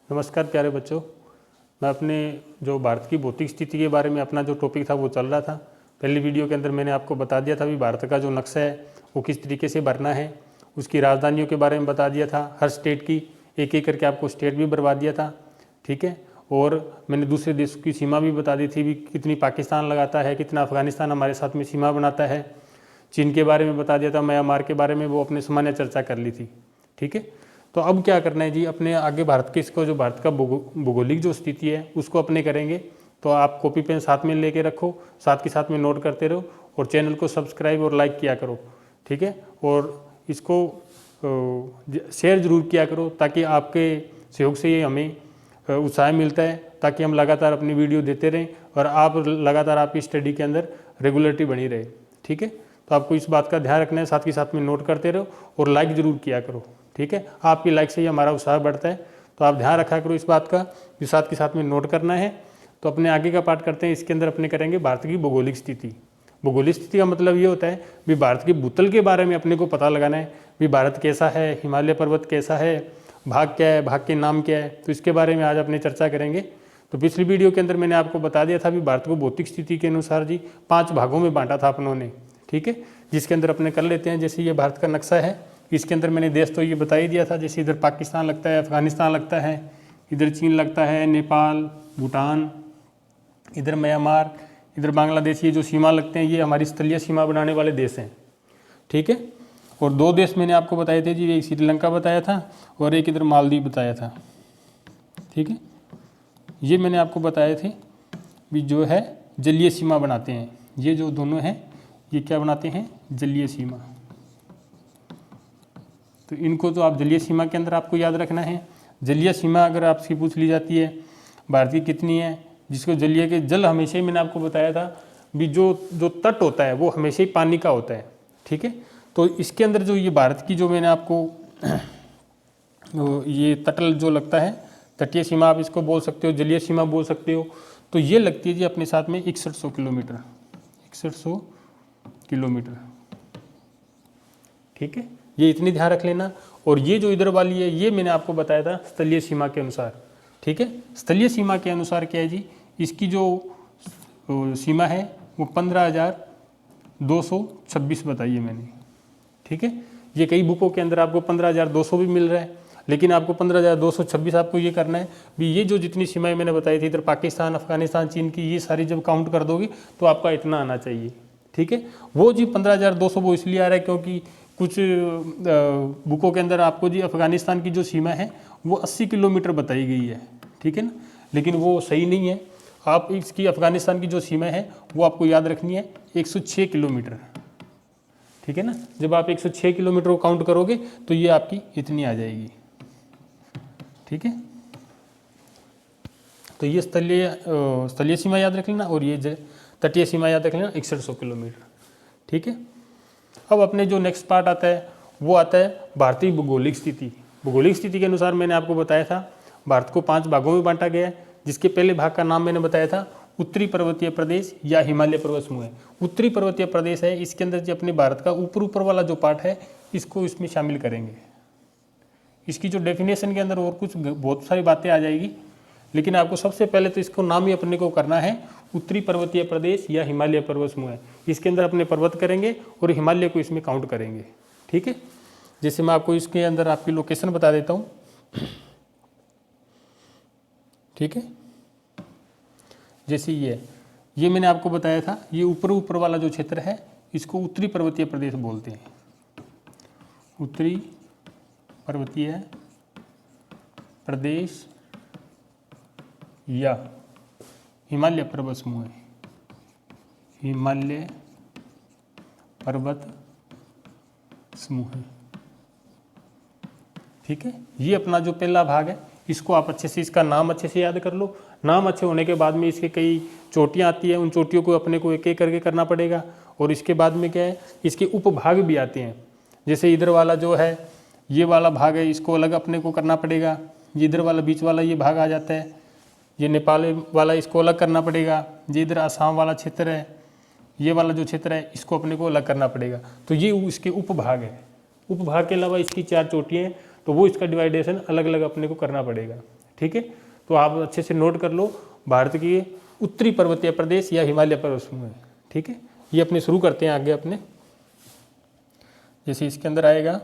नमस्कार प्यारे बच्चों। मैं अपने जो भारत की भौतिक स्थिति के बारे में अपना जो टॉपिक था वो चल रहा था। पहली वीडियो के अंदर मैंने आपको बता दिया था भी भारत का जो नक्शा है वो किस तरीके से भरना है, उसकी राजधानियों के बारे में बता दिया था, हर स्टेट की एक एक करके आपको स्टेट भी बरवा दिया था, ठीक है। और मैंने दूसरे देशों की सीमा भी बता दी थी भी कितनी पाकिस्तान लगाता है, कितना अफगानिस्तान हमारे साथ में सीमा बनाता है। चीन के बारे में बता दिया था, म्यांमार के बारे में वो अपने सामान्य चर्चा कर ली थी, ठीक है। तो अब क्या करना है जी, अपने आगे भारत के इसको जो भारत का भौगोलिक जो स्थिति है उसको अपने करेंगे। तो आप कॉपी पेन साथ में लेके रखो, साथ के साथ में नोट करते रहो और चैनल को सब्सक्राइब और लाइक किया करो, ठीक है। और इसको शेयर ज़रूर किया करो ताकि आपके सहयोग से ये हमें उत्साह मिलता है, ताकि हम लगातार अपनी वीडियो देते रहें और आप लगातार आपकी स्टडी के अंदर रेगुलरिटी बनी रहे, ठीक है। तो आपको इस बात का ध्यान रखना है, साथ के साथ में नोट करते रहो और लाइक ज़रूर किया करो, ठीक है। आपकी लाइक से ही हमारा उत्साह बढ़ता है, तो आप ध्यान रखा करो इस बात का, जो साथ के साथ में नोट करना है। तो अपने आगे का पाठ करते हैं। इसके अंदर अपने करेंगे भारत की भौगोलिक स्थिति। भौगोलिक स्थिति का मतलब ये होता है भी भारत के भूतल के बारे में अपने को पता लगाना है भी भारत कैसा है, हिमालय पर्वत कैसा है, भाग क्या है, भाग के नाम क्या है, तो इसके बारे में आज अपने चर्चा करेंगे। तो पिछली वीडियो के अंदर मैंने आपको बता दिया था भी भारत को भौतिक स्थिति के अनुसार जी 5 भागों में बांटा था अपनों ने, ठीक है। जिसके अंदर अपने कर लेते हैं। जैसे ये भारत का नक्शा है, इसके अंदर मैंने देश तो ये बता ही दिया था। जैसे इधर पाकिस्तान लगता है, अफगानिस्तान लगता है, इधर चीन लगता है, नेपाल, भूटान, इधर म्यांमार, इधर बांग्लादेश, ये जो सीमा लगते हैं ये हमारी स्थलीय सीमा बनाने वाले देश हैं, ठीक है। और 2 देश मैंने आपको बताए थे जी, एक श्रीलंका बताया था और एक इधर मालदीव बताया था, ठीक है। ये मैंने आपको बताए थे भी जो है जलीय सीमा बनाते हैं। ये जो दोनों हैं ये क्या बनाते हैं, जलीय सीमा। तो इनको तो आप जलीय सीमा के अंदर आपको याद रखना है। जलीय सीमा अगर आपसे पूछ ली जाती है भारत की कितनी है, जिसको जलीय के जल हमेशा ही मैंने आपको बताया था भी जो तट होता है वो हमेशा ही पानी का होता है, ठीक है। तो इसके अंदर जो ये भारत की जो मैंने आपको ये तटल जो लगता है, तटीय सीमा आप इसको बोल सकते हो, जलीय सीमा बोल सकते हो। तो ये लगती है जी अपने साथ में 6100 किलोमीटर, 6100 किलोमीटर, ठीक है। ये इतनी ध्यान रख लेना। और ये जो इधर वाली है ये मैंने आपको बताया था स्थलीय सीमा के अनुसार, ठीक है। स्थलीय सीमा के अनुसार क्या है जी, इसकी जो सीमा है वो 15,226 बताई है मैंने, ठीक है। ये कई बुकों के अंदर आपको 15,200 भी मिल रहा है, लेकिन आपको 15,226 आपको ये करना है भी ये जो जितनी सीमाएं मैंने बताई थी इधर पाकिस्तान, अफगानिस्तान, चीन की, ये सारी जब काउंट कर दोगे तो आपका इतना आना चाहिए, ठीक है। वो जी 15,200 वो इसलिए आ रहा है क्योंकि कुछ बुकों के अंदर आपको जी अफगानिस्तान की जो सीमा है वो 80 किलोमीटर बताई गई है, ठीक है ना, लेकिन वो सही नहीं है। आप इसकी अफगानिस्तान की जो सीमा है वो आपको याद रखनी है 106 किलोमीटर, ठीक है ना। जब आप 106 किलोमीटर को काउंट करोगे तो ये आपकी इतनी आ जाएगी, ठीक है। तो ये स्थलीय सीमा याद रख लेना और ये तटीय सीमा याद रख लेना 6100 किलोमीटर, ठीक है। अब अपने जो नेक्स्ट पार्ट आता है वो आता है भारतीय भौगोलिक स्थिति। भौगोलिक स्थिति के अनुसार मैंने आपको बताया था भारत को 5 भागों में बांटा गया है, जिसके पहले भाग का नाम मैंने बताया था उत्तरी पर्वतीय प्रदेश या हिमालय पर्वत समूह है। उत्तरी पर्वतीय प्रदेश है, इसके अंदर जो अपने भारत का ऊपर वाला जो पार्ट है इसको इसमें शामिल करेंगे। इसकी जो डेफिनेशन के अंदर और कुछ बहुत सारी बातें आ जाएगी, लेकिन आपको सबसे पहले तो इसको नाम ही अपने को करना है उत्तरी पर्वतीय प्रदेश या हिमालय पर्वत समूह है। इसके अंदर अपने पर्वत करेंगे और हिमालय को इसमें काउंट करेंगे, ठीक है। जैसे मैं आपको इसके अंदर आपकी लोकेशन बता देता हूँ, ठीक है। जैसे ये मैंने आपको बताया था, ये ऊपर वाला जो क्षेत्र है इसको उत्तरी पर्वतीय प्रदेश बोलते हैं। उत्तरी पर्वतीय प्रदेश या हिमालय पर्वत समूह है, हिमालय पर्वत समूह है, ठीक है। ये अपना जो पहला भाग है इसको आप अच्छे से इसका नाम अच्छे से याद कर लो। नाम अच्छे होने के बाद में इसके कई चोटियाँ आती है, उन चोटियों को अपने को एक एक करके करना पड़ेगा। और इसके बाद में क्या है, इसके उपभाग भी आते हैं। जैसे इधर वाला जो है ये वाला भाग है, इसको अलग अपने को करना पड़ेगा। ये इधर वाला बीच वाला ये भाग आ जाता है, ये नेपाल वाला इसको अलग करना पड़ेगा। ये इधर आसाम वाला क्षेत्र है, ये वाला जो क्षेत्र है इसको अपने को अलग करना पड़ेगा। तो ये इसके उपभाग है। उपभाग के अलावा इसकी 4 चोटियाँ हैं, तो वो इसका डिवाइडेशन अलग अलग अपने को करना पड़ेगा, ठीक है, तो आप अच्छे से नोट कर लो, भारत की उत्तरी पर्वतीय प्रदेश या हिमालय पर्वत समूह है। ठीक है, ये अपने शुरू करते हैं आगे अपने। जैसे इसके अंदर आएगा,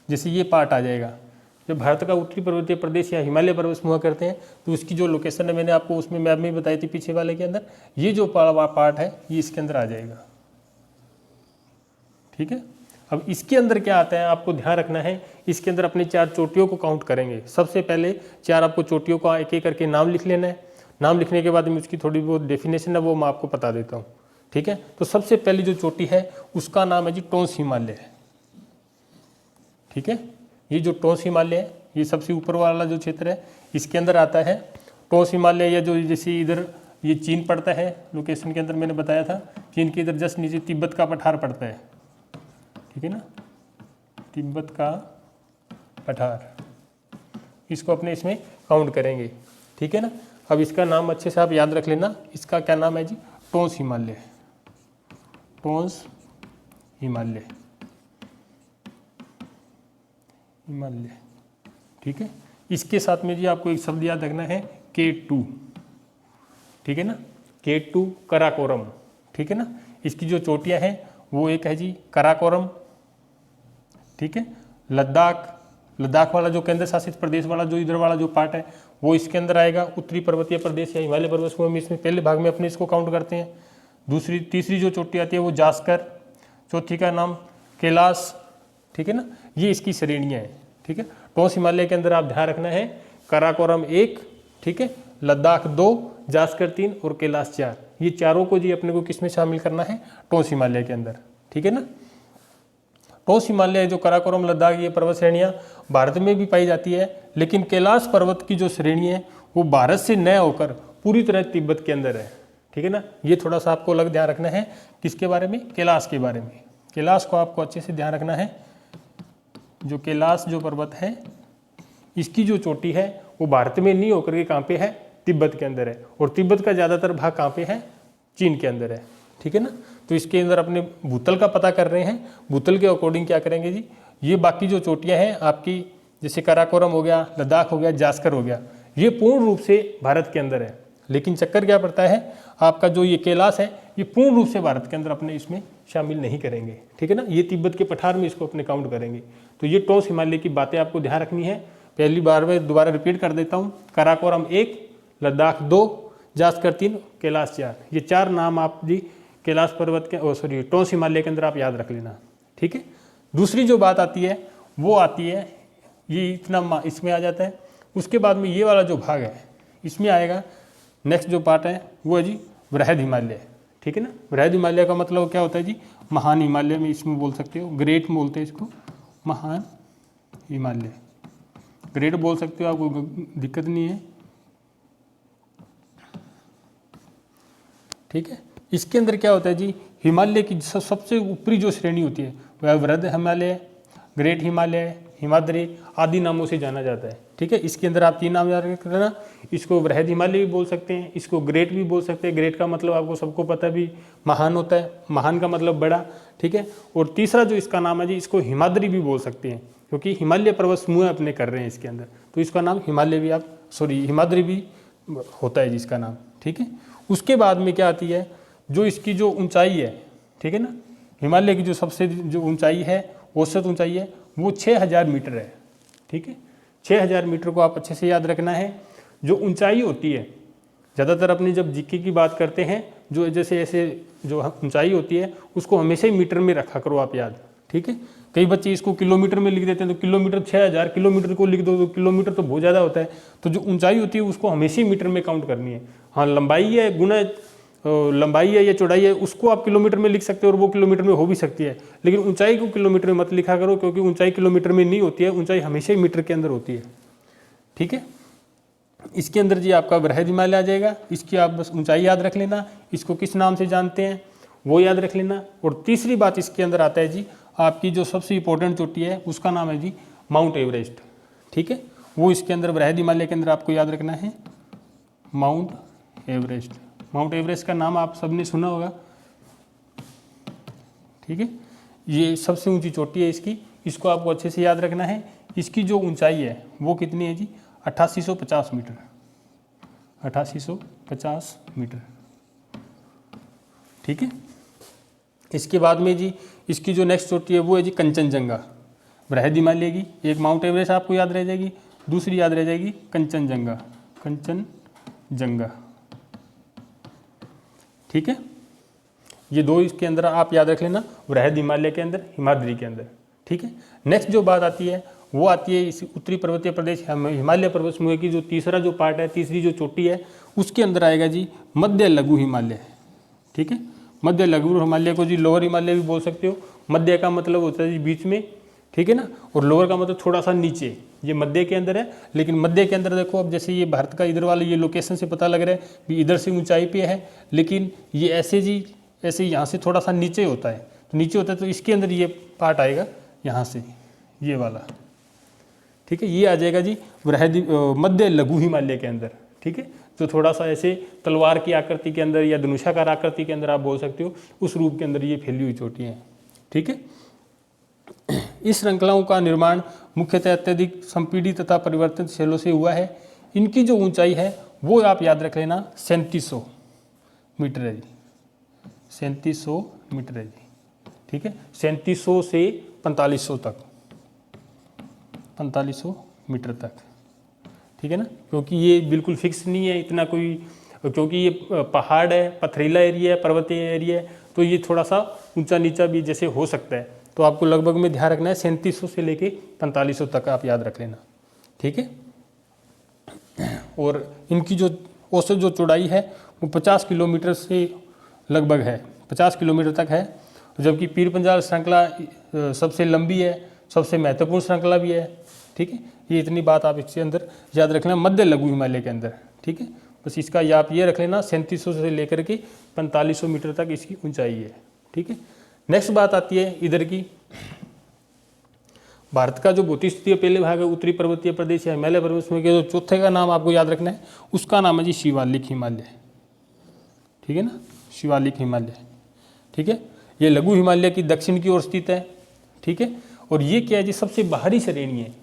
जैसे ये पार्ट आ जाएगा, जब भारत का उत्तरी पर्वतीय प्रदेश या हिमालय पर्वत समूह करते हैं तो उसकी जो लोकेशन है मैंने आपको उसमें मैप में बताई थी पीछे वाले के अंदर, ये जो पार्ट है ये इसके अंदर आ जाएगा। ठीक है, अब इसके अंदर क्या आता है आपको ध्यान रखना है, इसके अंदर अपने 4 चोटियों को काउंट करेंगे। सबसे पहले 4 आपको चोटियों का एक एक करके नाम लिख लेना है। नाम लिखने के बाद में उसकी थोड़ी बहुत डेफिनेशन है वो मैं आपको बता देता हूँ। ठीक है, तो सबसे पहली जो चोटी है उसका नाम है जी टोंस हिमालय है। ठीक है, ये जो टोंस हिमालय है ये सबसे ऊपर वाला जो क्षेत्र है इसके अंदर आता है टोंस हिमालय, या जो जैसे इधर ये चीन पड़ता है, लोकेशन के अंदर मैंने बताया था चीन के इधर जस्ट नीचे तिब्बत का पठार पड़ता है। ठीक है ना, तिब्बत का पठार, इसको अपने इसमें काउंट करेंगे। ठीक है ना, अब इसका नाम अच्छे से आप याद रख लेना, इसका क्या नाम है जी, टोंस हिमालय। टोंस हिमालय, हिमालय। ठीक है, इसके साथ में जी आपको एक शब्द याद रखना है K2। ठीक है ना, K2 कराकोरम। ठीक है ना, इसकी जो चोटियां हैं वो एक है जी कराकोरम। ठीक है, लद्दाख वाला जो केंद्र शासित प्रदेश वाला जो इधर वाला जो पार्ट है वो इसके अंदर आएगा, उत्तरी पर्वतीय प्रदेश या हिमालय पर्वत समूह में इसमें पहले भाग में अपने इसको काउंट करते हैं। तीसरी जो चोटी आती है वो जास्कर, चौथी का नाम कैलाश। ठीक है ना, ये इसकी श्रेणियाँ हैं। ठीक है, टोंस हिमालय के अंदर आप ध्यान रखना है कराकोरम 1, ठीक है, लद्दाख 2, जास्कर 3 और कैलाश 4। ये चारों को जी अपने को किस में शामिल करना है, टोंस हिमालय के अंदर। ठीक है ना, टोंस हिमालय जो कराकोरम लद्दाख ये पर्वत श्रेणियाँ भारत में भी पाई जाती है, लेकिन कैलाश पर्वत की जो श्रेणी है वो भारत से न होकर पूरी तरह तिब्बत के अंदर है। ठीक है ना, ये थोड़ा सा आपको अलग ध्यान रखना है, किसके बारे में, कैलाश के बारे में। कैलाश को आपको अच्छे से ध्यान रखना है, जो कैलाश जो पर्वत है इसकी जो चोटी है वो भारत में नहीं होकर के कहाँ पे है, तिब्बत के अंदर है, और तिब्बत का ज़्यादातर भाग कहाँ पे है, चीन के अंदर है। ठीक है ना, तो इसके अंदर अपने भूतल का पता कर रहे हैं, भूतल के अकॉर्डिंग क्या करेंगे जी, ये बाकी जो चोटियाँ हैं आपकी, जैसे कराकोरम हो गया, लद्दाख हो गया, जास्कर हो गया, ये पूर्ण रूप से भारत के अंदर है। लेकिन चक्कर क्या पड़ता है आपका, जो ये कैलाश है ये पूर्ण रूप से भारत के अंदर अपने इसमें शामिल नहीं करेंगे। ठीक है ना, ये तिब्बत के पठार में इसको अपने काउंट करेंगे। तो ये टोंस हिमालय की बातें आपको ध्यान रखनी है। पहली बार में दोबारा रिपीट कर देता हूँ, कराकोरम 1, लद्दाख 2, जास्कर 3, कैलाश 4। ये 4 नाम आप जी कैलाश पर्वत के टोंस हिमालय के अंदर आप याद रख लेना। ठीक है, दूसरी जो बात आती है वो आती है, ये इतना इसमें आ जाता है। उसके बाद में ये वाला जो भाग है इसमें आएगा, नेक्स्ट जो पार्ट है वो है जी वृहद हिमालय। ठीक है ना, वृहद हिमालय का मतलब क्या होता है जी, महान हिमालय में इसमें बोल सकते हो, ग्रेट बोलते हैं इसको, महान हिमालय, ग्रेट बोल सकते हो आप, कोई दिक्कत नहीं है। ठीक है, इसके अंदर क्या होता है जी, हिमालय की सबसे ऊपरी जो श्रेणी होती है वह वृहद हिमालय, ग्रेट हिमालय, हिमाद्री आदि नामों से जाना जाता है। ठीक है, इसके अंदर आप 3 नाम याद रखना, इसको वृहद हिमालय भी बोल सकते हैं, इसको ग्रेट भी बोल सकते हैं। ग्रेट का मतलब आपको सबको पता भी महान होता है, महान का मतलब बड़ा। ठीक है, और तीसरा जो इसका नाम है जी, इसको हिमाद्री भी बोल सकते हैं, क्योंकि हिमालय पर्वत समूह अपने कर रहे हैं इसके अंदर, तो इसका नाम हिमालय भी हिमाद्री भी होता है जिसका नाम। ठीक है, उसके बाद में क्या आती है, जो इसकी जो ऊंचाई है, ठीक है ना, हिमालय की जो सबसे जो ऊंचाई है, औसत ऊंचाई है वो 6000 मीटर है। ठीक है, 6000 मीटर को आप अच्छे से याद रखना है। जो ऊंचाई होती है, ज़्यादातर अपनी जब जीके की बात करते हैं, जो जैसे ऐसे जो ऊंचाई होती है उसको हमेशा ही मीटर में रखा करो आप याद। ठीक है, कई बच्चे इसको किलोमीटर में लिख देते हैं, तो किलोमीटर 6000 किलोमीटर को लिख दो तो किलोमीटर तो बहुत ज़्यादा होता है। तो जो ऊंचाई होती है उसको हमेशा ही मीटर में काउंट करनी है। हाँ, लंबाई है गुना लंबाई है या चौड़ाई है उसको आप किलोमीटर में लिख सकते हो और वो किलोमीटर में हो भी सकती है, लेकिन ऊंचाई को किलोमीटर में मत लिखा करो, क्योंकि ऊंचाई किलोमीटर में नहीं होती है, ऊंचाई हमेशा ही मीटर के अंदर होती है। ठीक है, इसके अंदर जी आपका वृहद हिमालय आ जाएगा, इसकी आप बस ऊंचाई याद रख लेना, इसको किस नाम से जानते हैं वो याद रख लेना। और तीसरी बात इसके अंदर आता है जी, आपकी जो सबसे इंपॉर्टेंट चोटी है उसका नाम है जी माउंट एवरेस्ट। ठीक है, वो इसके अंदर वृहद हिमालय के अंदर आपको याद रखना है माउंट एवरेस्ट। माउंट एवरेस्ट का नाम आप सबने सुना होगा। ठीक है, ये सबसे ऊंची चोटी है इसकी, इसको आपको अच्छे से याद रखना है। इसकी जो ऊंचाई है वो कितनी है जी, 8850 मीटर, 8850 मीटर, ठीक है। इसके बाद में जी इसकी जो नेक्स्ट चोटी है वो है जी कंचनजंगा, बृहद हिमालय की। एक माउंट एवरेस्ट आपको याद रह जाएगी, दूसरी याद रह जाएगी कंचनजंगा, कंचनजंगा, ठीक है। ये दो इसके अंदर आप याद रख लेना, बृहद हिमालय के अंदर, हिमाद्री के अंदर, ठीक है। नेक्स्ट जो बात आती है वो आती है इस उत्तरी पर्वतीय प्रदेश हिमालय पर्वत समूह की जो तीसरा जो पार्ट है, तीसरी जो चोटी है, उसके अंदर आएगा जी मध्य लघु हिमालय, ठीक है। मध्य लघु हिमालय को जी लोअर हिमालय भी बोल सकते हो। मध्य का मतलब होता है जी बीच में, ठीक है ना, और लोअर का मतलब थोड़ा सा नीचे। ये मध्य के अंदर है, लेकिन मध्य के अंदर देखो, अब जैसे ये भारत का इधर वाला ये लोकेशन से पता लग रहा है कि इधर से ऊंचाई पे है, लेकिन ये ऐसे जी ऐसे यहाँ से थोड़ा सा नीचे होता है, तो नीचे होता है तो इसके अंदर ये पार्ट आएगा यहाँ से, ये वाला, ठीक है। ये आ जाएगा जी बृहद मध्य लघु हिमालय के अंदर, ठीक है, जो थोड़ा सा ऐसे तलवार की आकृति के अंदर या धनुषाकार आकृति के अंदर आप बोल सकते हो, उस रूप के अंदर ये फैली हुई चोटियाँ हैं, ठीक है। इस श्रृंखलाओं का निर्माण मुख्यतः अत्यधिक संपीड़ित तथा परिवर्तित शैलों से हुआ है। इनकी जो ऊंचाई है वो आप याद रख लेना 3700 मीटर है जी, 3700 मीटर है जी, ठीक है। 3700 से 4500 तक, 4500 मीटर तक, ठीक है ना, क्योंकि ये बिल्कुल फिक्स नहीं है इतना कोई, क्योंकि ये पहाड़ है, पथरीला एरिया है, पर्वतीय एरिया है, तो ये थोड़ा सा ऊंचा नीचा भी जैसे हो सकता है। तो आपको लगभग में ध्यान रखना है 3700 से लेके 4500 तक आप याद रख लेना, ठीक है। और इनकी जो औसत जो चौड़ाई है वो 50 किलोमीटर से लगभग है, 50 किलोमीटर तक है, जबकि पीर पंजाल श्रृंखला सबसे लंबी है, सबसे महत्वपूर्ण श्रृंखला भी है, ठीक है। ये इतनी बात आप इसके अंदर याद रख लेना मध्य लघु हिमालय के अंदर, ठीक है। बस इसका आप ये रख लेना 3700 से लेकर के 4500 मीटर तक इसकी ऊंचाई है, ठीक है। नेक्स्ट बात आती है इधर की, भारत का जो भौतिक स्थिति पहले भाग है उत्तरी पर्वतीय प्रदेश या हिमालय पर्वत समूह के जो चौथे का नाम आपको याद रखना है, उसका नाम है जी शिवालिक हिमालय, ठीक है ना, शिवालिक हिमालय, ठीक है। ये लघु हिमालय की दक्षिण की ओर स्थित है, ठीक है। और ये क्या है जी, सबसे बाहरी श्रेणी है,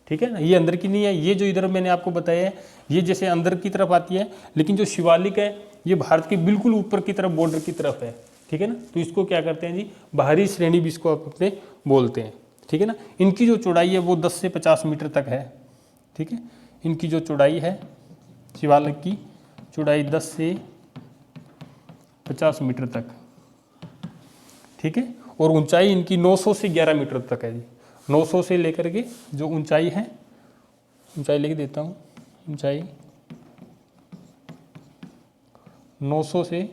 ठीक है ना, ये अंदर की नहीं है। ये जो इधर मैंने आपको बताया है ये जैसे अंदर की तरफ आती है, लेकिन जो शिवालिक है ये भारत के बिल्कुल ऊपर की तरफ, बॉर्डर की तरफ है, ठीक है ना। तो इसको क्या करते हैं जी, बाहरी श्रेणी भी इसको अपने बोलते हैं, ठीक है ना। इनकी जो चौड़ाई है वो 10 से 50 मीटर तक है, ठीक है। इनकी जो चौड़ाई है शिवालिक की चौड़ाई 10 से 50 मीटर तक, ठीक है। और ऊंचाई इनकी 900 से 11 मीटर तक है जी, 900 से लेकर के जो ऊंचाई है, ऊंचाई लिख देता हूँ, ऊंचाई 900 से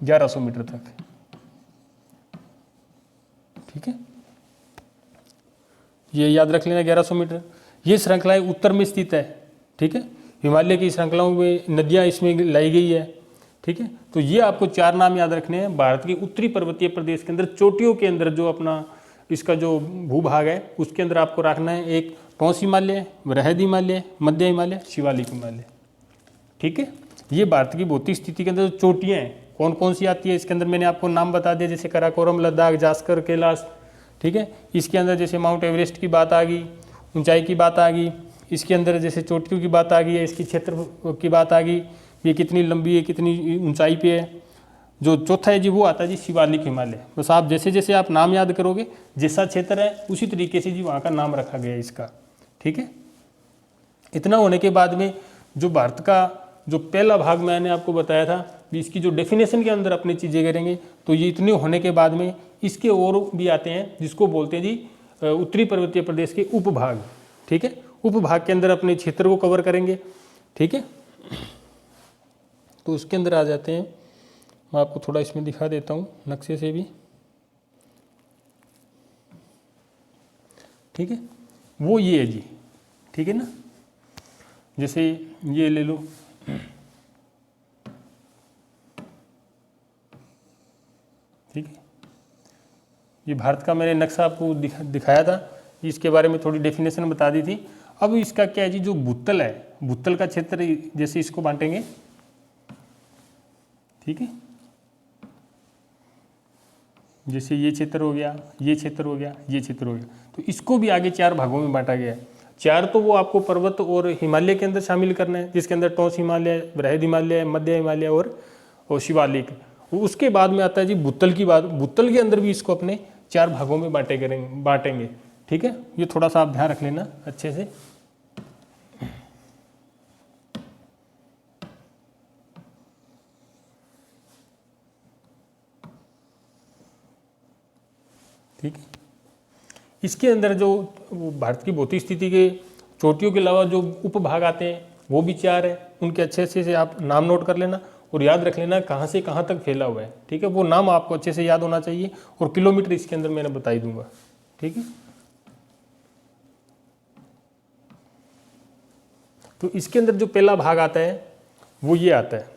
1100 मीटर तक, ठीक है। ये याद रख लेना 1100 मीटर। ये श्रृंखलाएं उत्तर में स्थित है, ठीक है। हिमालय की श्रृंखलाओं में नदियां इसमें लाई गई है, ठीक है। तो ये आपको 4 नाम याद रखने हैं भारत की उत्तरी पर्वतीय प्रदेश के अंदर, चोटियों के अंदर जो अपना इसका जो भूभाग है उसके अंदर आपको रखना है, एक टॉस हिमालय, बृहद हिमालय, मध्य हिमालय, शिवालिक हिमालय, ठीक है। ये भारत की भौतिक स्थिति के अंदर जो चोटियाँ हैं कौन कौन सी आती है इसके अंदर मैंने आपको नाम बता दिया, जैसे कराकोरम, लद्दाख, जास्कर, कैलाश, ठीक है। इसके अंदर जैसे माउंट एवरेस्ट की बात आ गई, ऊंचाई की बात आ गई, इसके अंदर जैसे चोटियों की बात आ गई है, इसकी क्षेत्र की बात आ गई, ये कितनी लंबी है, कितनी ऊंचाई पे है। जो चौथा है जी वो आता है जी शिवालिक हिमालय। बस आप जैसे जैसे आप नाम याद करोगे, जैसा क्षेत्र है उसी तरीके से जी वहाँ का नाम रखा गया है इसका, ठीक है। इतना होने के बाद में जो भारत का जो पहला भाग मैंने आपको बताया था, इसकी जो डेफिनेशन के अंदर अपनी चीज़ें करेंगे, तो ये इतने होने के बाद में इसके और भी आते हैं जिसको बोलते हैं जी उत्तरी पर्वतीय प्रदेश के उपभाग, ठीक है। उपभाग के अंदर अपने क्षेत्र को कवर करेंगे, ठीक है। तो उसके अंदर आ जाते हैं, मैं आपको थोड़ा इसमें दिखा देता हूँ नक्शे से भी, ठीक है। वो ये है जी, ठीक है ना, जैसे ये ले लो, ठीक है। ये भारत का मैंने नक्शा आपको दिखाया था, इसके बारे में थोड़ी डेफिनेशन बता दी थी। अब इसका क्या है जी, जो भूतल है, भूतल का क्षेत्र जैसे इसको बांटेंगे, ठीक है। जैसे ये क्षेत्र हो गया, ये क्षेत्र हो गया, ये क्षेत्र हो गया, तो इसको भी आगे 4 भागों में बांटा गया है। 4 तो वो आपको पर्वत और हिमालय के अंदर शामिल करना है, जिसके अंदर टॉस हिमालय, बृहद हिमालय, मध्य हिमालय और शिवालिक। उसके बाद में आता है जी भूतल की बात। भूतल के अंदर भी इसको अपने 4 भागों में बांटेंगे। ठीक है, ये थोड़ा सा आप ध्यान रख लेना अच्छे से। ठीक है, इसके अंदर जो भारत की भौतिक स्थिति के चोटियों के अलावा जो उपभाग आते हैं वो भी 4 है। उनके अच्छे से आप नाम नोट कर लेना और याद रख लेना कहाँ से कहाँ तक फैला हुआ है। ठीक है, वो नाम आपको अच्छे से याद होना चाहिए और किलोमीटर इसके अंदर मैंने बता ही दूंगा। ठीक है, तो इसके अंदर जो पहला भाग आता है वो ये आता है।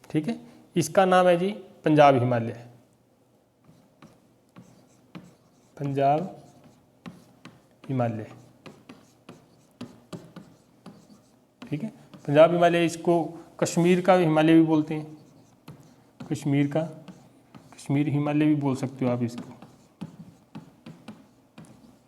ठीक है, इसका नाम है जी पंजाब हिमालय। पंजाब हिमालय। ठीक है, पंजाब हिमालय, इसको कश्मीर का हिमालय भी बोलते हैं। कश्मीर हिमालय भी बोल सकते हो आप इसको।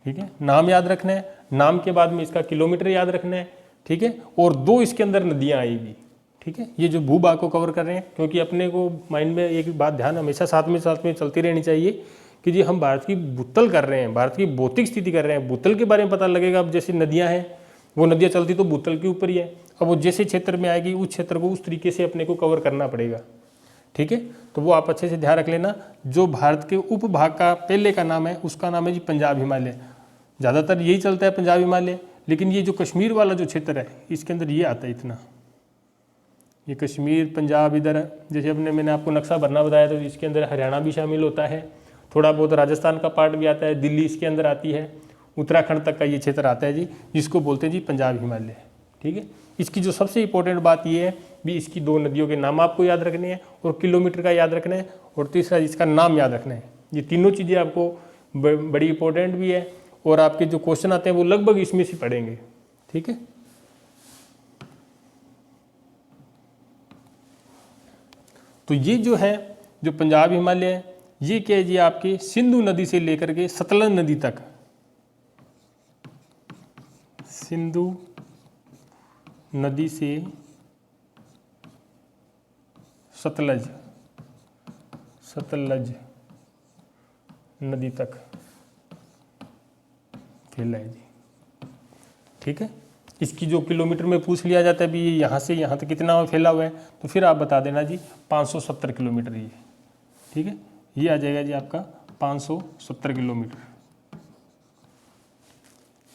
ठीक है, नाम याद रखना है, नाम के बाद में इसका किलोमीटर याद रखना है। ठीक है, और 2 इसके अंदर नदियां आएगी। ठीक है, ये जो भूभाग को कवर कर रहे हैं, क्योंकि अपने को माइंड में एक बात ध्यान हमेशा साथ में चलती रहनी चाहिए कि जी हम भारत की भूतल कर रहे हैं, भारत की भौतिक स्थिति कर रहे हैं। भूतल के बारे में पता लगेगा। अब जैसे नदियां हैं, वो नदियां चलती तो भूतल के ऊपर ही है। अब वो जैसे क्षेत्र में आएगी उस क्षेत्र को उस तरीके से अपने को कवर करना पड़ेगा। ठीक है, तो वो आप अच्छे से ध्यान रख लेना। जो भारत के उपभाग का पहले का नाम है उसका नाम है जी पंजाब हिमालय। ज़्यादातर यही चलता है पंजाब हिमालय, लेकिन ये जो कश्मीर वाला जो क्षेत्र है इसके अंदर ये आता है इतना, ये कश्मीर पंजाब इधर। जैसे मैंने आपको नक्शा भरना बताया तो इसके अंदर हरियाणा भी शामिल होता है, थोड़ा बहुत राजस्थान का पार्ट भी आता है, दिल्ली इसके अंदर आती है, उत्तराखंड तक का ये क्षेत्र आता है जी, जिसको बोलते हैं जी पंजाब हिमालय। ठीक है, इसकी जो सबसे इंपॉर्टेंट बात ये है भी इसकी 2 नदियों के नाम आपको याद रखने हैं और किलोमीटर का याद रखना है और तीसरा इसका नाम याद रखना है। ये तीनों चीज़ें आपको बड़ी इंपॉर्टेंट भी है और आपके जो क्वेश्चन आते हैं वो लगभग इसमें से पढ़ेंगे। ठीक है, तो ये जो है जो पंजाब हिमालय है ये क्या है जी आपके सिंधु नदी से लेकर के सतलज नदी तक, सिंधु नदी से सतलज नदी तक फैला है जी। ठीक है, इसकी जो किलोमीटर में पूछ लिया जाता है भी ये यहाँ से यहाँ तक कितना फैला हुआ है, तो फिर आप बता देना जी 570 किलोमीटर ये। ठीक है, ये आ जाएगा जी आपका 570 किलोमीटर।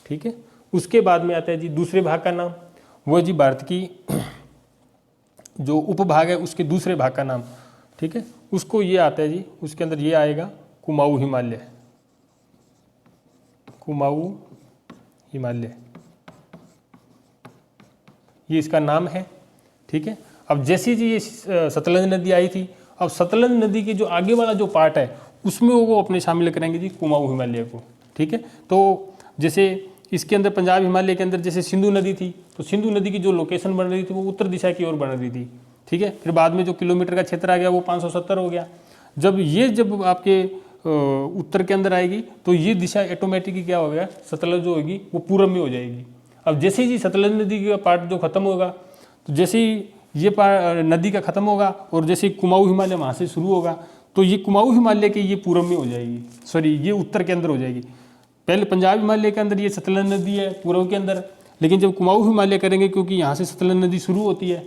ठीक है, उसके बाद में आता है जी दूसरे भाग का नाम, वो जी भारत की जो उपभाग है उसके दूसरे भाग का नाम। ठीक है, उसको ये आता है जी, उसके अंदर ये आएगा कुमाऊं हिमालय। कुमाऊं हिमालय ये इसका नाम है। ठीक है, अब जैसे जी ये सतलज नदी आई थी, अब सतलज नदी के जो आगे वाला जो पार्ट है उसमें वो अपने शामिल करेंगे जी कुमाऊं हिमालय को। ठीक है, तो जैसे इसके अंदर पंजाब हिमालय के अंदर जैसे सिंधु नदी थी, तो सिंधु नदी की जो लोकेशन बन रही थी वो उत्तर दिशा की ओर बन रही थी। ठीक है, फिर बाद में जो किलोमीटर का क्षेत्र आ गया वो 570 हो गया। जब आपके उत्तर के अंदर आएगी तो ये दिशा ऑटोमेटिकली क्या हो गया, सतलज जो होगी वो पूरब में हो जाएगी। अब जैसे ही सतलज नदी का पार्ट जो खत्म होगा, तो जैसे ही ये नदी का खत्म होगा और जैसे कुमाऊं हिमालय वहाँ से शुरू होगा, तो ये कुमाऊं हिमालय के ये पूरब में हो जाएगी, सॉरी ये उत्तर के अंदर हो जाएगी। पहले पंजाब हिमालय के अंदर ये सतलज नदी है पूर्व के अंदर, लेकिन जब कुमाऊं हिमालय करेंगे क्योंकि यहाँ से सतलज नदी शुरू होती है।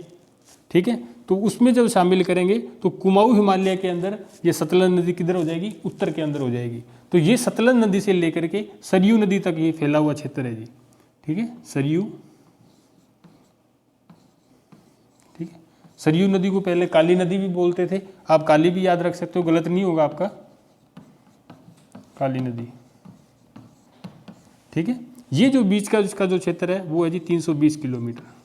ठीक है, तो उसमें जब शामिल करेंगे तो कुमाऊं हिमालय के अंदर ये सतलज नदी किधर हो जाएगी, उत्तर के अंदर हो जाएगी। तो ये सतलज नदी से लेकर के सरयू नदी तक ये फैला हुआ क्षेत्र है जी। ठीक है, सरयू। ठीक है, सरयू नदी को पहले काली नदी भी बोलते थे, आप काली भी याद रख सकते हो, गलत नहीं होगा आपका, काली नदी। ठीक है, ये जो बीच का इसका जो क्षेत्र है वो है जी 320 किलोमीटर।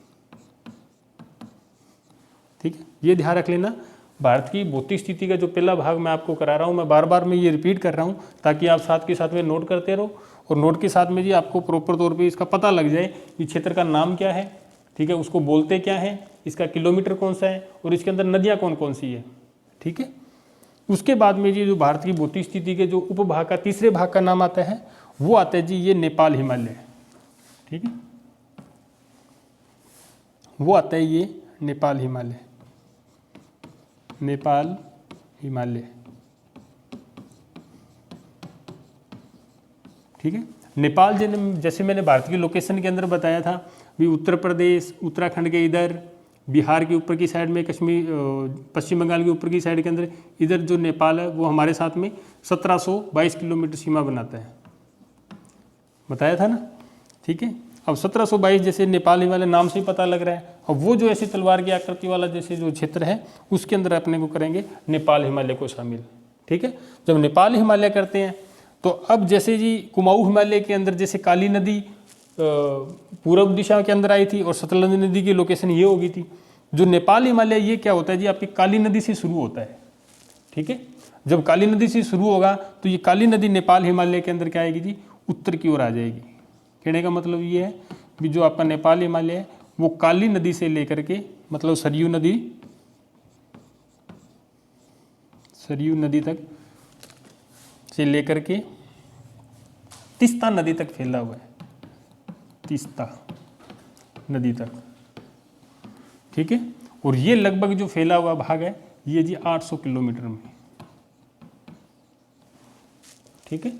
ठीक है, ये ध्यान रख लेना। भारत की भौतिक स्थिति का जो पहला भाग मैं आपको करा रहा हूँ, मैं बार बार मैं ये रिपीट कर रहा हूँ ताकि आप साथ के साथ में नोट करते रहो और नोट के साथ में जी आपको प्रॉपर तौर पे इसका पता लग जाए कि क्षेत्र का नाम क्या है। ठीक है, उसको बोलते क्या है, इसका किलोमीटर कौन सा है और इसके अंदर नदियाँ कौन कौन सी है। ठीक है, उसके बाद में ये जो भारत की भौतिक स्थिति के जो उपभाग का तीसरे भाग का नाम आता है वो आता है जी ये नेपाल हिमालय। ठीक है, वो आता है ये नेपाल हिमालय, नेपाल हिमालय। ठीक है, नेपाल जैसे मैंने भारत की लोकेशन के अंदर बताया था भी उत्तर प्रदेश उत्तराखंड के इधर, बिहार के ऊपर की साइड में, कश्मीर पश्चिम बंगाल के ऊपर की साइड के अंदर इधर जो नेपाल है वो हमारे साथ में 1722 किलोमीटर सीमा बनाता है, बताया था ना। ठीक है, अब 1722 जैसे नेपाल हिमालय नाम से ही पता लग रहा है, अब वो जो ऐसी तलवार की आकृति वाला जैसे जो क्षेत्र है उसके अंदर अपने को करेंगे नेपाल हिमालय को शामिल। ठीक है, जब नेपाल हिमालय करते हैं तो अब जैसे जी कुमाऊं हिमालय के अंदर जैसे काली नदी पूर्व दिशा के अंदर आई थी और सतलज नदी की लोकेशन ये होगी थी। जो नेपाल हिमालय ये क्या होता है जी आपकी काली नदी से शुरू होता है। ठीक है, जब काली नदी से शुरू होगा तो ये काली नदी नेपाल हिमालय के अंदर क्या आएगी जी उत्तर की ओर आ जाएगी। कहने का मतलब ये है कि जो आपका नेपाल हिमालय है वो काली नदी से लेकर के मतलब सरयू नदी तक से लेकर के तीस्ता नदी तक फैला हुआ है, तीस्ता नदी तक। ठीक है, और ये लगभग जो फैला हुआ भाग है ये जी 800 किलोमीटर में। ठीक है,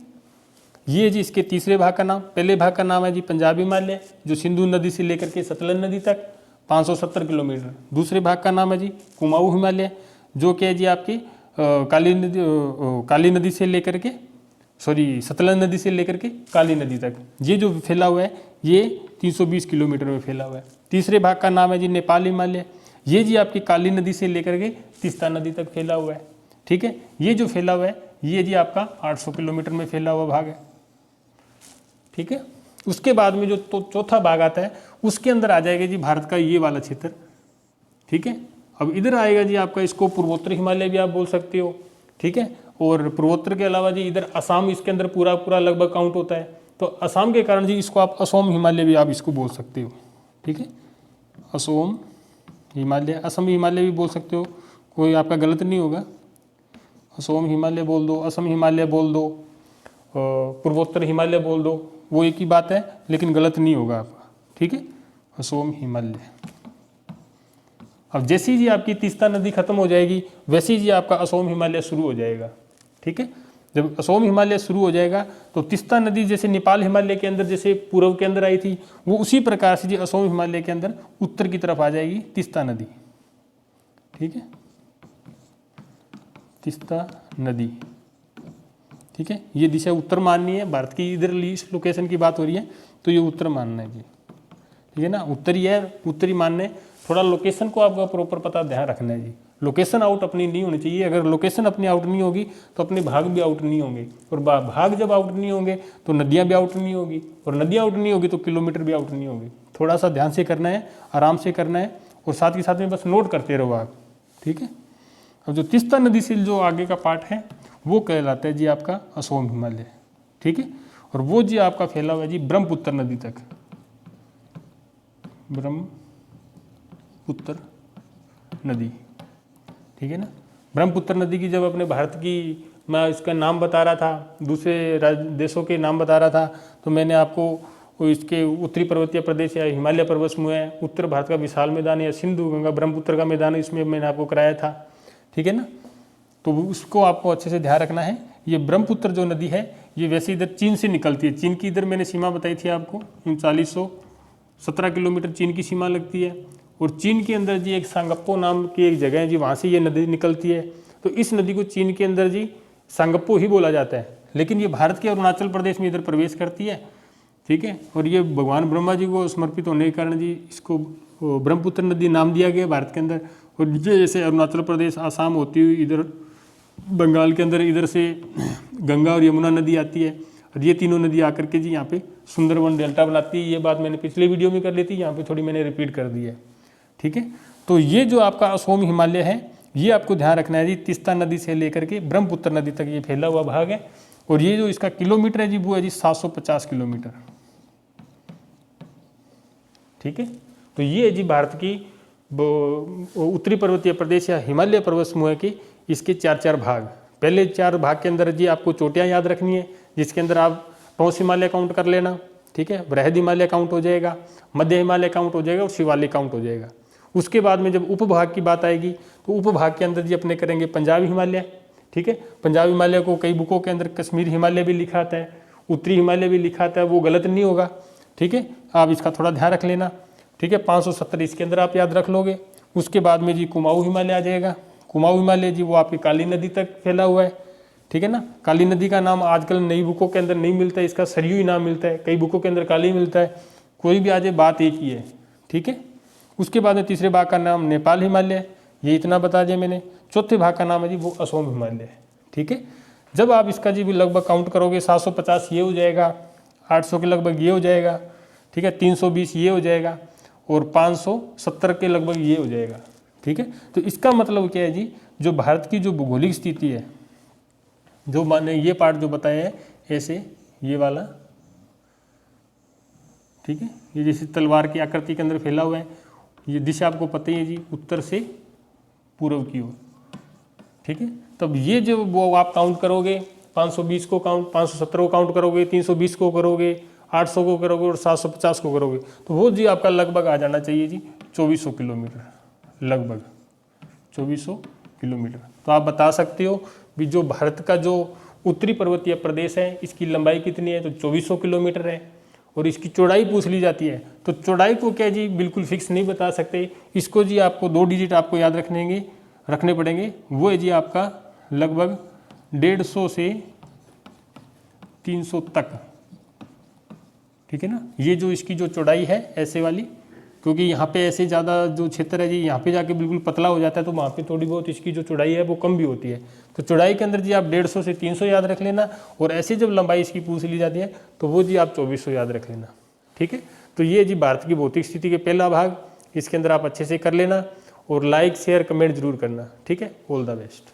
ये जी इसके तीसरे भाग का नाम, पहले भाग का नाम है जी पंजाब हिमालय जो सिंधु नदी से लेकर के सतलज नदी तक 570 किलोमीटर। दूसरे भाग का नाम है जी कुमाऊं हिमालय जो कि है जी आपकी काली नदी से लेकर के सतलज नदी से लेकर के काली नदी तक। ये जो फैला हुआ है ये 320 किलोमीटर में फैला हुआ है। तीसरे भाग का नाम है जी नेपाल हिमालय, ये जी आपकी काली नदी से लेकर के तीस्ता नदी तक फैला हुआ है। ठीक है, ये जो फैला हुआ है ये जी आपका 800 किलोमीटर में फैला हुआ भाग है। ठीक है, उसके बाद में जो चौथा भाग आता है उसके अंदर आ जाएगा जी भारत का ये वाला क्षेत्र। ठीक है, अब इधर आएगा जी आपका, इसको पूर्वोत्तर हिमालय भी आप बोल सकते हो। ठीक है, और पूर्वोत्तर के अलावा जी इधर असम इसके अंदर पूरा लगभग काउंट होता है, तो असम के कारण जी इसको आप असम हिमालय भी आप इसको बोल सकते हो। ठीक है, असम हिमालय, असम हिमालय भी बोल सकते हो, कोई आपका गलत नहीं होगा। असम हिमालय बोल दो, असम हिमालय बोल दो, पूर्वोत्तर हिमालय बोल दो, वो एक ही बात है लेकिन गलत नहीं होगा आपका। ठीक है, असम हिमालय। अब जैसी जी आपकी तीस्ता नदी खत्म हो जाएगी वैसे ही जी आपका असम हिमालय शुरू हो जाएगा। ठीक है, जब असम हिमालय शुरू हो जाएगा तो तीस्ता नदी जैसे नेपाल हिमालय के अंदर जैसे पूर्व के अंदर आई थी वो उसी प्रकार से जी असम हिमालय के अंदर उत्तर की तरफ आ जाएगी तीस्ता नदी। ठीक है, तीस्ता नदी। ठीक है, ये दिशा उत्तर माननी है, भारत की इधर इस लोकेशन की बात हो रही है तो ये उत्तर मानना है जी। ठीक है ना, उत्तरी है, उत्तरी मानने। थोड़ा लोकेशन को आपका प्रॉपर पता ध्यान रखना है जी, लोकेशन आउट अपनी नहीं होनी चाहिए। अगर लोकेशन अपनी आउट नहीं होगी तो अपने भाग भी आउट नहीं होंगे, और भाग जब आउट नहीं होंगे तो नदियाँ भी आउट नहीं होगी, और नदियाँ आउट नहीं होगी तो किलोमीटर भी आउट नहीं होगी। थोड़ा सा ध्यान से करना है, आराम से करना है, और साथ ही साथ में बस नोट करते रहो आप। ठीक है, अब जो तीस्ता नदी से जो आगे का पार्ट है वो कहलाता है जी आपका असम हिमालय। ठीक है, और वो जी आपका फैला हुआ है जी ब्रह्मपुत्र नदी तक, ब्रह्मपुत्र नदी। ठीक है ना, ब्रह्मपुत्र नदी की जब अपने भारत की मैं इसका नाम बता रहा था, दूसरे देशों के नाम बता रहा था, तो मैंने आपको इसके उत्तरी पर्वतीय प्रदेश या हिमालय पर्वत समूह है, उत्तर भारत का विशाल मैदान या सिंधु गंगा ब्रह्मपुत्र का मैदान, इसमें मैंने आपको कराया था। ठीक है ना, तो उसको आपको अच्छे से ध्यान रखना है। ये ब्रह्मपुत्र जो नदी है ये वैसे इधर चीन से निकलती है, चीन की इधर मैंने सीमा बताई थी आपको, 3917 किलोमीटर चीन की सीमा लगती है, और चीन के अंदर जी एक सांगप्पो नाम की एक जगह है जी, वहाँ से ये नदी निकलती है। तो इस नदी को चीन के अंदर जी सांगप्पो ही बोला जाता है, लेकिन ये भारत के अरुणाचल प्रदेश में इधर प्रवेश करती है। ठीक है, और ये भगवान ब्रह्मा जी को समर्पित होने के कारण जी इसको ब्रह्मपुत्र नदी नाम दिया गया भारत के अंदर। और नीचे जैसे अरुणाचल प्रदेश आसाम होती हुई इधर बंगाल के अंदर इधर से गंगा और यमुना नदी आती है, और ये तीनों नदी आकर के जी यहाँ पे सुंदरवन डेल्टा बनाती है। ये बात मैंने पिछले वीडियो में कर ली थी, यहाँ पे थोड़ी मैंने रिपीट कर दी है। ठीक है, तो ये जो आपका असम हिमालय है ये आपको ध्यान रखना है जी, तीस्ता नदी से लेकर के ब्रह्मपुत्र नदी तक ये फैला हुआ भाग है, और ये जो इसका किलोमीटर है जी वो है जी 750 किलोमीटर। ठीक है, तो ये है जी भारत की उत्तरी पर्वतीय प्रदेश या हिमालय पर्वत समूह की इसके 4-4 भाग। पहले 4 भाग के अंदर जी आपको चोटियाँ याद रखनी है, जिसके अंदर आप टॉस हिमालय काउंट कर लेना, ठीक है, बृहद हिमालय काउंट हो जाएगा, मध्य हिमालय काउंट हो जाएगा और शिवालिक काउंट हो जाएगा। उसके बाद में जब उपभाग की बात आएगी तो उपभाग के अंदर जी अपने करेंगे पंजाब हिमालय, ठीक है। पंजाब हिमालय को कई बुकों के अंदर कश्मीर हिमालय भी लिखा आता है, उत्तरी हिमालय भी लिखा आता है, वो गलत नहीं होगा, ठीक है, आप इसका थोड़ा ध्यान रख लेना, ठीक है। 570 इसके अंदर आप याद रख लोगे। उसके बाद में जी कुमाऊं हिमालय आ जाएगा। कुमाऊं हिमालय जी वो आपकी काली नदी तक फैला हुआ है, ठीक है ना। काली नदी का नाम आजकल नई बुकों के अंदर नहीं मिलता है, इसका सरयू ही नाम मिलता है, कई बुकों के अंदर काली मिलता है, कोई भी आ जाए बात एक ही है, ठीक है। उसके बाद में तीसरे भाग का नाम नेपाल हिमालय, ये इतना बता दिया मैंने। चौथे भाग का नाम है जी वो असोम हिमालय, ठीक है। जब आप इसका जी भी लगभग काउंट करोगे 750 ये हो जाएगा, 800 के लगभग ये हो जाएगा, ठीक है, 320 ये हो जाएगा और 570 के लगभग ये हो जाएगा, ठीक है। तो इसका मतलब क्या है जी, जो भारत की जो भौगोलिक स्थिति है, जो माने ये पार्ट जो बताया है ऐसे ये वाला, ठीक है, ये जैसे तलवार की आकृति के अंदर फैला हुआ है, ये दिशा आपको पता ही है जी उत्तर से पूर्व की ओर, ठीक है। तब ये जो वो आप काउंट करोगे 520 को काउंट, 570 को काउंट करोगे, 320 को करोगे, 800 को करोगे और 750 को करोगे, तो वो जी आपका लगभग आ जाना चाहिए जी 2400 किलोमीटर, लगभग 2400 किलोमीटर। तो आप बता सकते हो भी जो भारत का जो उत्तरी पर्वतीय प्रदेश है इसकी लंबाई कितनी है, तो 2400 किलोमीटर है। और इसकी चौड़ाई पूछ ली जाती है तो चौड़ाई को क्या जी बिल्कुल फिक्स नहीं बता सकते, इसको जी आपको 2 डिजिट आपको याद रखने पड़ेंगे। वो है जी आपका लगभग 150 से 300 तक, ठीक है ना। ये जो इसकी जो चौड़ाई है ऐसे वाली, क्योंकि यहाँ पे ऐसे ज़्यादा जो क्षेत्र है जी यहाँ पे जाके बिल्कुल पतला हो जाता है, तो वहाँ पे थोड़ी बहुत इसकी जो चौड़ाई है वो कम भी होती है। तो चौड़ाई के अंदर जी आप 150 से 300 याद रख लेना, और ऐसे जब लंबाई इसकी पूछ ली जाती है तो वो जी आप 2400 याद रख लेना, ठीक है। तो ये जी भारत की भौतिक स्थिति के पहला भाग, इसके अंदर आप अच्छे से कर लेना, और लाइक शेयर कमेंट जरूर करना, ठीक है। All the best.